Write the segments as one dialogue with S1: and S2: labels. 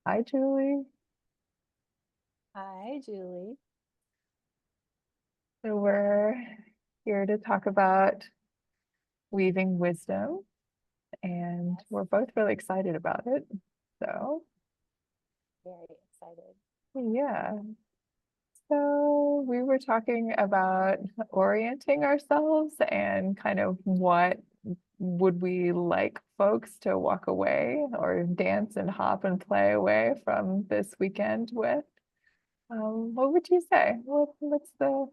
S1: Hi, Julie.
S2: Hi, Julie.
S1: So we're here to talk about weaving wisdom, and
S2: Yes,
S1: we're both really excited about it. So,
S2: very excited.
S1: yeah. So we were talking about orienting ourselves and kind of what would we like folks to walk away or dance and hop and play away from this weekend with. What would you say? What's the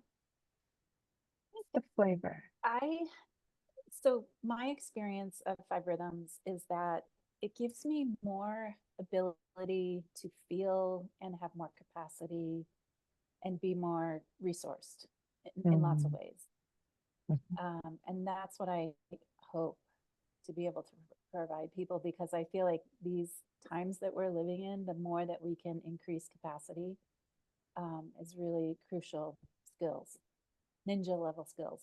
S1: flavor?
S2: I so my experience of five rhythms is that it gives me more ability to feel and have more capacity and be more resourced in lots of
S1: Mm.
S2: ways. And that's what I hope to be able to provide people because I feel like these times that we're living in, the more that we can increase capacity, is really crucial skills, ninja level skills.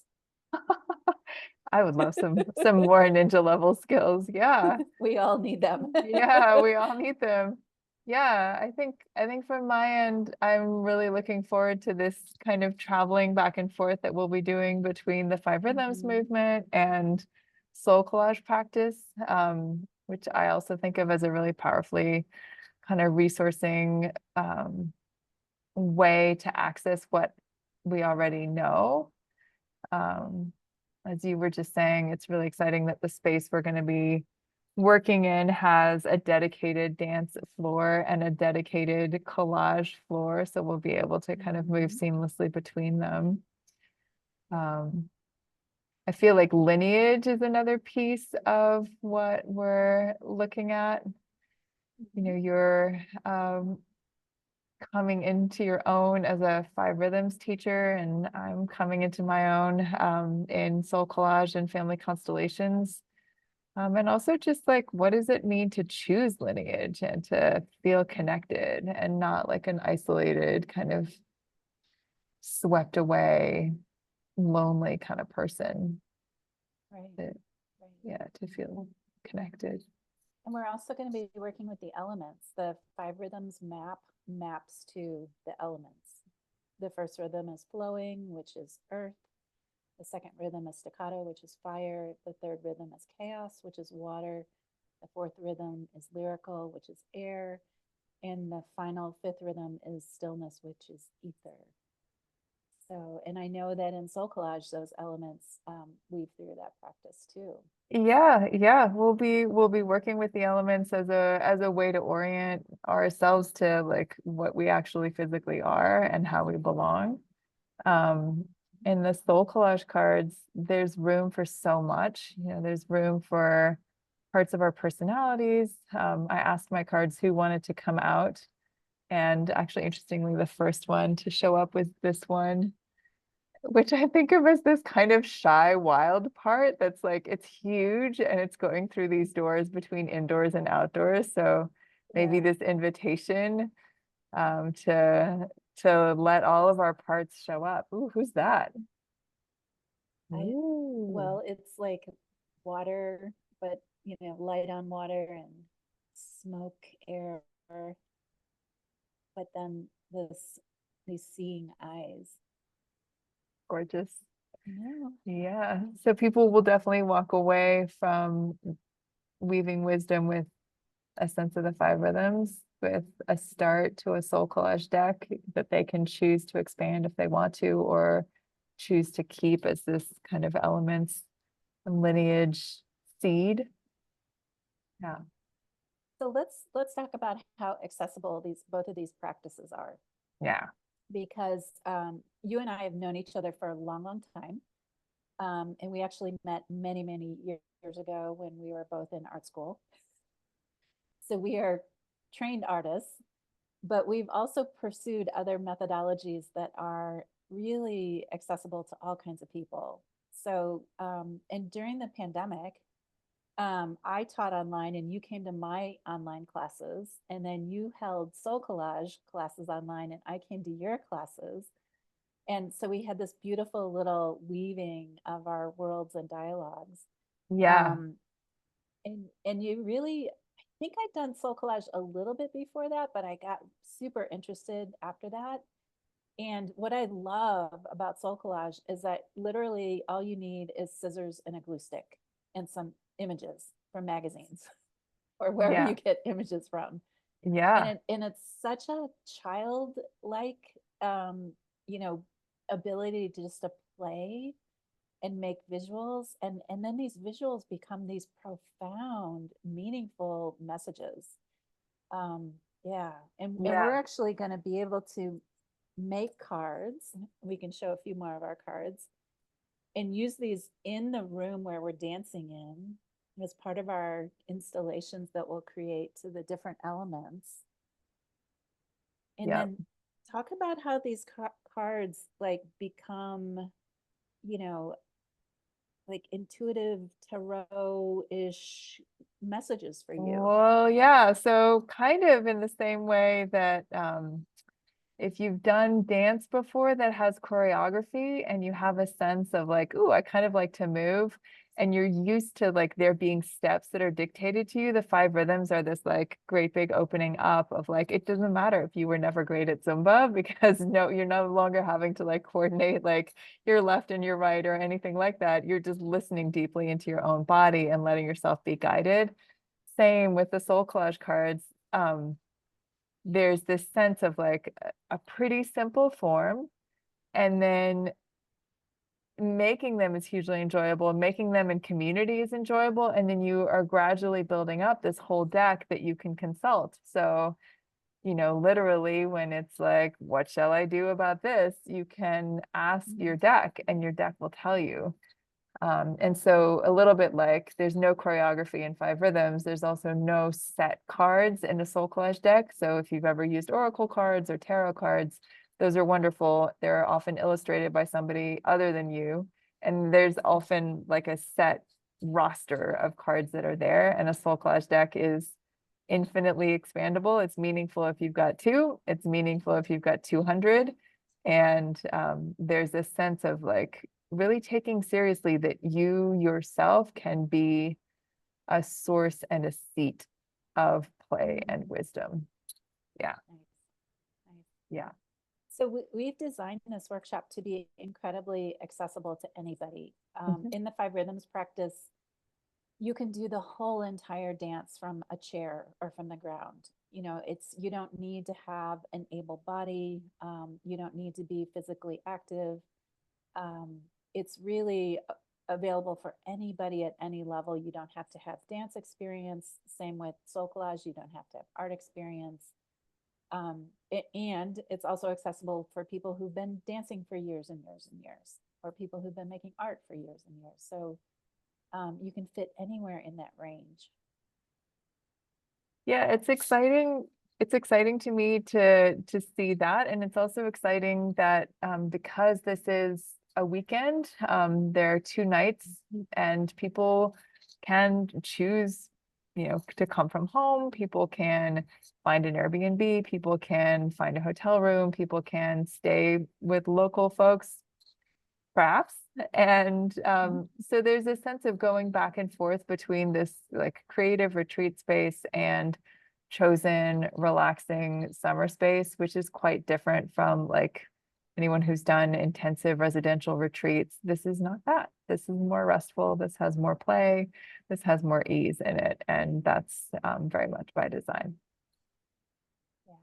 S1: I would love some more ninja level skills. Yeah.
S2: We all need them.
S1: Yeah, we all need them. Yeah, I think from my end, I'm really looking forward to this kind of traveling back and forth that we'll be doing between the Five Rhythms
S2: Mhm.
S1: movement and soul collage practice, which I also think of as a really powerfully kind of resourcing way to access what we already know. Um, as you were just saying, it's really exciting that the space we're going to be working in has a dedicated dance floor and a dedicated collage floor. So we'll be able to kind of move
S2: Mhm.
S1: seamlessly between them.
S2: Yeah.
S1: Um, I feel like lineage is another piece of what we're looking at. You
S2: Mhm.
S1: know, you're coming into your own as a five rhythms teacher, and I'm coming into my own in soul collage and family constellations. And also just like, what does it mean to choose lineage and to feel connected and not like an isolated kind of swept away, lonely kind of person?
S2: Right.
S1: That,
S2: Right.
S1: yeah, to feel connected.
S2: And we're also going to be working with the elements. The five rhythms maps to the elements. The first rhythm is flowing, which is earth. The second rhythm is staccato, which is fire. The third rhythm is chaos, which is water. The fourth rhythm is lyrical, which is air. And the final fifth rhythm is stillness, which is ether. So, and I know that in Soul Collage, those elements weave through that practice too.
S1: Yeah, yeah, we'll be working with the elements as a way to orient ourselves to like what we actually physically are and how we belong. Um, in the soul collage cards, there's room for so much. You know, there's room for parts of our personalities. I asked my cards who wanted to come out, and actually, interestingly, the first one to show up was this one, which I think of as this kind of shy, wild part that's like it's huge and it's going through these doors between indoors and outdoors. So maybe
S2: Yeah.
S1: this invitation to let all of our parts show up. Ooh, who's that?
S2: I,
S1: Ooh,
S2: well, it's like water, but light on water and smoke, air, but then these seeing eyes.
S1: gorgeous.
S2: No.
S1: Yeah. So people will definitely walk away from weaving wisdom with a sense of the five rhythms, with a start to a soul collage deck that they can choose to expand if they want to, or choose to keep as this kind of elements and lineage seed. Yeah.
S2: So let's talk about how accessible these both of these practices are,
S1: Yeah.
S2: because you and I have known each other for a long, long time, and we actually met many, many years ago when we were both in art school. So we are trained artists, but we've also pursued other methodologies that are really accessible to all kinds of people. So, and during the pandemic, I taught online and you came to my online classes, and then you held Soul Collage classes online, and I came to your classes. And so we had this beautiful little weaving of our worlds and dialogues.
S1: Yeah.
S2: Um, and you really think I'd done soul collage a little bit before that, but I got super interested after that. And what I love about soul collage is that literally all you need is scissors and a glue stick and some images from magazines or wherever
S1: Yeah.
S2: you get images from.
S1: Yeah.
S2: And it's such a childlike, um, you know, ability to just to play and make visuals, and then these visuals become these profound, meaningful messages. Um, yeah, and we're
S1: Yeah.
S2: actually going to be able to make cards. We can show a few more of our cards and use these in the room where we're dancing in as part of our installations that we'll create to the different elements. And
S1: Yeah.
S2: then talk about how these cards like become, you know, like intuitive tarot-ish messages for you.
S1: Well, yeah. So kind of in the same way that if you've done dance before that has choreography and you have a sense of like, ooh, I kind of like to move, and you're used to like there being steps that are dictated to you, the five rhythms are this like great big opening up of like, it doesn't matter if you were never great at Zumba because no, you're no longer having to like coordinate like your left and your right or anything like that. You're just listening deeply into your own body and letting yourself be guided. Same with the soul collage cards. There's this sense of like a pretty simple form, and then making them is hugely enjoyable, making them in community is enjoyable, and then you are gradually building up this whole deck that you can consult. So, literally when it's like, what shall I do about this? You can ask your deck and your deck will tell you. And so a little bit like there's no choreography in five rhythms, there's also no set cards in a soul collage deck. So if you've ever used oracle cards or tarot cards, those are wonderful. They're often illustrated by somebody other than you. And there's often like a set roster of cards that are there. And a soul collage deck is infinitely expandable. It's meaningful if you've got two, it's meaningful if you've got 200. And there's this sense of like really taking seriously that you yourself can be a source and a seat of play and wisdom. Yeah.
S2: Nice. Nice.
S1: Yeah.
S2: So we've designed this workshop to be incredibly accessible to anybody. In the five rhythms practice, you can do the whole entire dance from a chair or from the ground. You don't need to have an able body. You don't need to be physically active. It's really available for anybody at any level. You don't have to have dance experience. Same with soul collage. You don't have to have art experience. And it's also accessible for people who've been dancing for years and years and years, or people who've been making art for years and years. So you can fit anywhere in that range.
S1: Yeah, it's exciting. It's exciting to me to see that. And it's also exciting that because this is a weekend, there are 2 nights and people can choose, to come from home. People can find an Airbnb, people can find a hotel room, people can stay with local folks, perhaps. And so there's a sense of going back and forth between this like creative retreat space and chosen relaxing summer space, which is quite different from like anyone who's done intensive residential retreats. This is not that. This is more restful. This has more play. This has more ease in it. And that's very much by design.
S2: Yeah.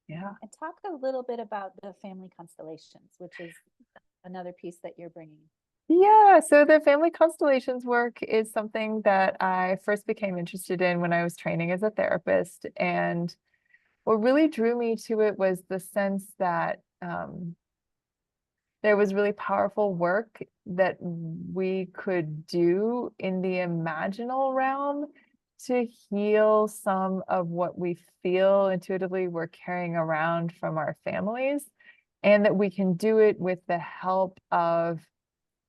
S1: Yeah.
S2: And talk a little bit about the family constellations, which is another piece that you're bringing.
S1: Yeah, so the family constellations work is something that I first became interested in when I was training as a therapist. And what really drew me to it was the sense that there was really powerful work that we could do in the imaginal realm to heal some of what we feel intuitively we're carrying around from our families, and that we can do it with the help of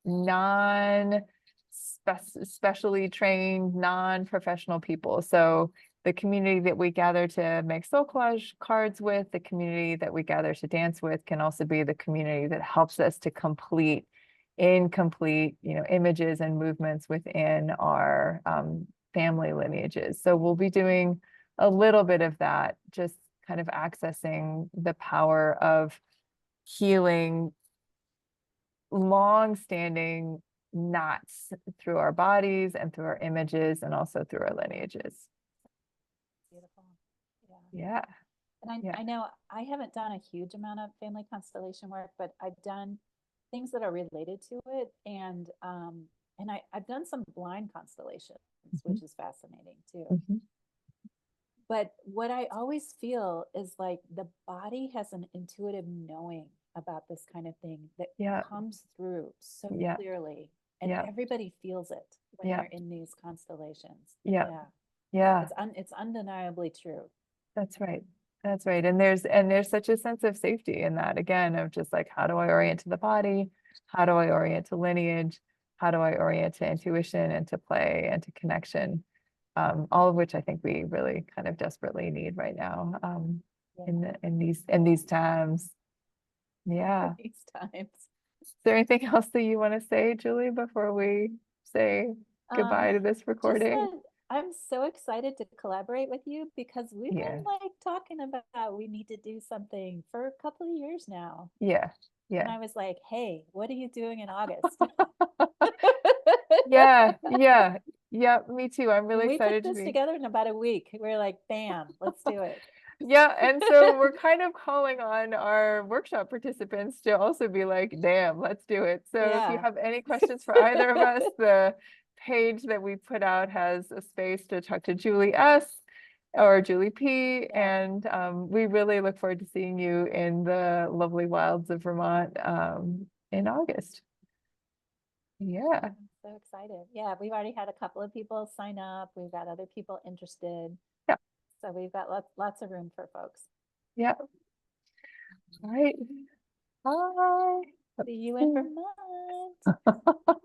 S1: non-specially trained, non-professional people. So the community that we gather to make soul collage cards with, the community that we gather to dance with can also be the community that helps us to complete incomplete, images and movements within our family lineages. So we'll be doing a little bit of that, just kind of accessing the power of healing long-standing knots through our bodies and through our images and also through our lineages.
S2: Beautiful. Yeah.
S1: Yeah.
S2: And
S1: Yeah.
S2: I know I haven't done a huge amount of family constellation work, but I've done things that are related to it. And I've done some blind constellations,
S1: Mhm.
S2: which is fascinating too.
S1: Mhm.
S2: But what I always feel is like the body has an intuitive knowing about this kind of thing that
S1: Yeah.
S2: comes through so
S1: Yeah.
S2: clearly, and
S1: Yeah.
S2: everybody feels it when
S1: Yeah.
S2: they're in these constellations.
S1: Yeah.
S2: Yeah,
S1: Yeah.
S2: it's undeniably true.
S1: That's right. That's right. And there's such a sense of safety in that, again, of just like, how do I orient to the body? How do I orient to lineage? How do I orient to intuition and to play and to connection? All of which I think we really kind of desperately need right now,
S2: Yeah,
S1: in these times. Yeah.
S2: these times.
S1: Is there anything else that you want to say, Julie, before we say
S2: Um,
S1: goodbye to this
S2: just
S1: recording?
S2: that I'm so excited to collaborate with you because we've
S1: Yeah.
S2: been like talking about we need to do something for a couple of years now.
S1: Yeah.
S2: And
S1: Yeah.
S2: I was like, hey, what are you doing in August?
S1: Yeah. Yeah. Yeah. Me too. I'm
S2: And
S1: really
S2: we put
S1: excited to
S2: this
S1: be.
S2: together in about a week. We're like, bam, let's do it.
S1: Yeah, and so we're kind of calling on our workshop participants to also be like, damn, let's do it. So if you
S2: Yeah.
S1: have any questions for either of us, the page that we put out has a space to talk to Julie S. or Julie P.
S2: Yeah.
S1: And we really look forward to seeing you in the lovely wilds of Vermont in August. Yeah.
S2: I'm so excited. Yeah, we've already had a couple of people sign up. We've got other people interested.
S1: Yeah.
S2: So we've got lots of room for folks.
S1: Yeah. All right. Bye.
S2: See you in Vermont.